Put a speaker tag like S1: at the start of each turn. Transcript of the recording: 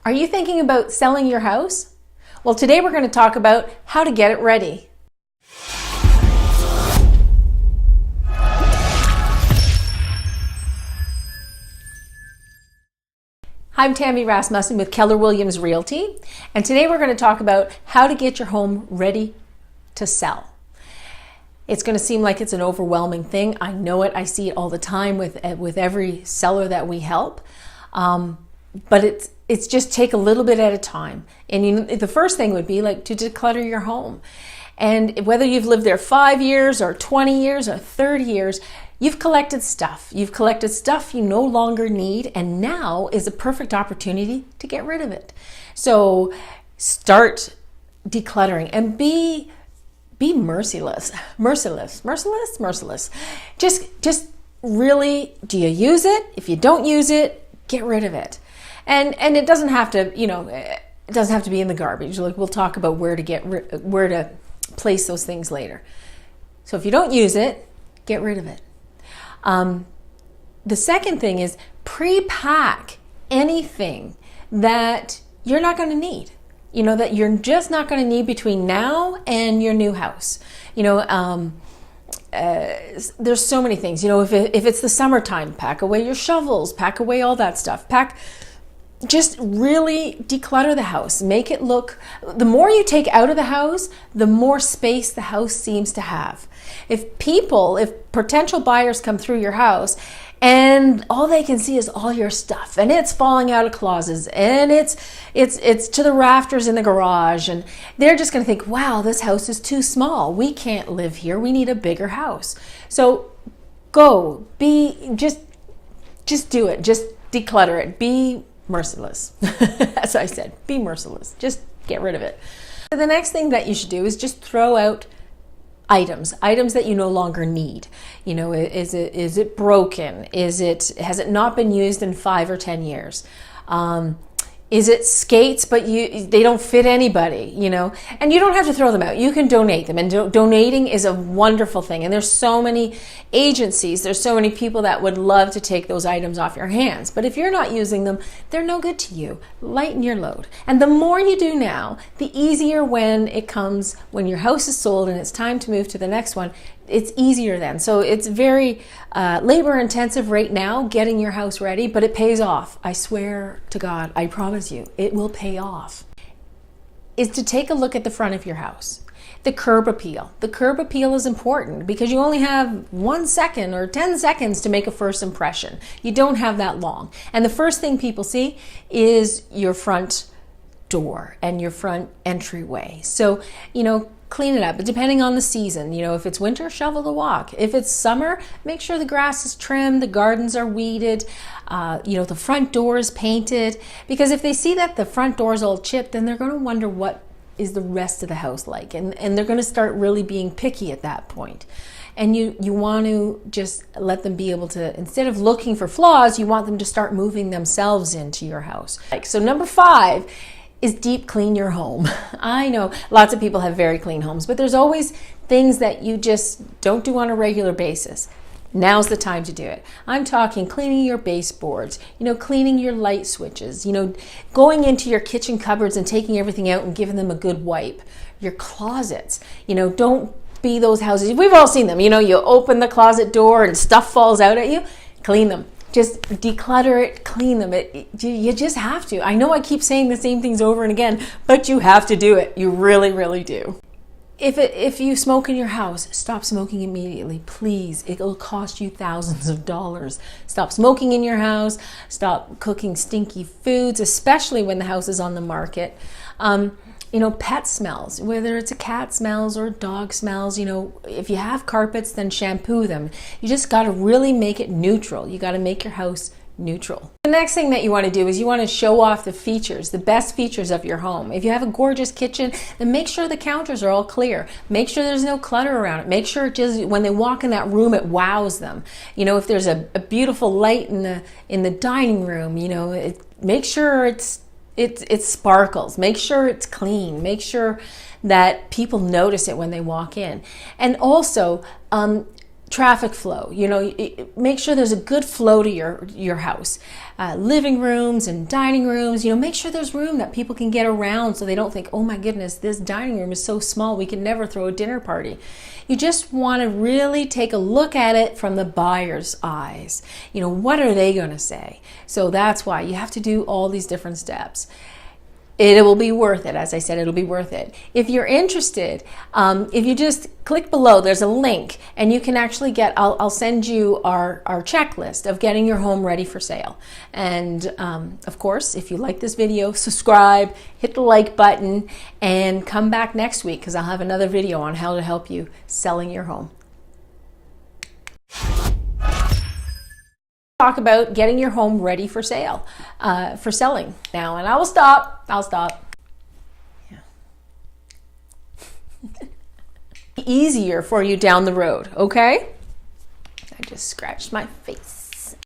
S1: Are you thinking about selling your house? Well, today we're going to talk about how to get it ready. I'm Tammy Rasmussen with Keller Williams Realty, and today we're going to talk about how to get your home ready to sell. It's going to seem like it's an overwhelming thing. I know it. I see it all the time with every seller that we help. But it's just take a little bit at a time. And the first thing would be like to declutter your home. And whether you've lived there 5 years or 20 years or 30 years, you've collected stuff. You've collected stuff you no longer need, and now is a perfect opportunity to get rid of it. So start decluttering and be merciless. Just really, do you use it? If you don't use it, get rid of it. And it doesn't have to, it doesn't have to be in the garbage. Like, we'll talk about where to place those things later. So if you don't use it, get rid of it. The second thing is pre-pack anything that you're not going to need. That you're just not going to need between now and your new house. There's so many things. If it's the summertime, pack away your shovels, pack away all that stuff. Just really declutter the house. Make it look, the more you take out of the house, the more space the house seems to have. If potential buyers come through your house and all they can see is all your stuff, and it's falling out of closets, and it's to the rafters in the garage, and they're just going to think, wow, this house is too small. We can't live here. We need a bigger house. So just do it. Just declutter it. Be merciless. As I said, be merciless. Just get rid of it. So the next thing that you should do is just throw out items that you no longer need. Is it broken? Has it not been used in 5 or 10 years? Is it skates, but they don't fit anybody, And you don't have to throw them out. You can donate them, and donating is a wonderful thing. And there's so many agencies, there's so many people that would love to take those items off your hands. But if you're not using them, they're no good to you. Lighten your load. And the more you do now, the easier when your house is sold and it's time to move to the next one, it's easier then. So it's very labor intensive right now getting your house ready, but it pays off. I swear to God, I promise you, it will pay off. Is to take a look at the front of your house. The curb appeal. The curb appeal is important because you only have 1 second or 10 seconds to make a first impression. You don't have that long. And the first thing people see is your front door and your front entryway. So, clean it up. But depending on the season, if it's winter, shovel the walk. If it's summer, make sure the grass is trimmed, the gardens are weeded, the front door is painted. Because if they see that the front door is all chipped, then they're going to wonder what is the rest of the house like. And they're going to start really being picky at that point. And you want to just let them be able to, instead of looking for flaws, you want them to start moving themselves into your house. So number 5 is deep clean your home. I know lots of people have very clean homes, but there's always things that you just don't do on a regular basis. Now's the time to do it. I'm talking cleaning your baseboards, cleaning your light switches, going into your kitchen cupboards and taking everything out and giving them a good wipe. Your closets, don't be those houses. We've all seen them. You open the closet door and stuff falls out at you. Clean them. Just declutter it, clean them. You just have to. I know I keep saying the same things over and again, but you have to do it. You really, really do. If you smoke in your house, stop smoking immediately, please. It'll cost you thousands of dollars. Stop smoking in your house. Stop cooking stinky foods, especially when the house is on the market. Pet smells, whether it's a cat smells or dog smells, if you have carpets, then shampoo them. You just got to really make it neutral. You got to make your house neutral. The next thing that you want to do is you want to show off the features, the best features of your home. If you have a gorgeous kitchen, then make sure the counters are all clear. Make sure there's no clutter around it. Make sure when they walk in that room, it wows them. If there's a beautiful light in the dining room, make sure it sparkles. Make sure it's clean. Make sure that people notice it when they walk in. And also, traffic flow. You know, make sure there's a good flow to your house. Living rooms and dining rooms, you know, make sure there's room that people can get around so they don't think, oh my goodness, this dining room is so small, we can never throw a dinner party. You just want to really take a look at it from the buyer's eyes. You know, what are they going to say? So that's why you have to do all these different steps. It will be worth it. As I said, it'll be worth it. If you're interested, if you just click below, there's a link, and you can actually get, I'll send you our checklist of getting your home ready for sale. And of course, if you like this video, subscribe, hit the like button, and come back next week because I'll have another video on how to help you selling your home. Talk about getting your home ready for sale, for selling now, and I'll stop. Yeah. Easier for you down the road, okay? I just scratched my face.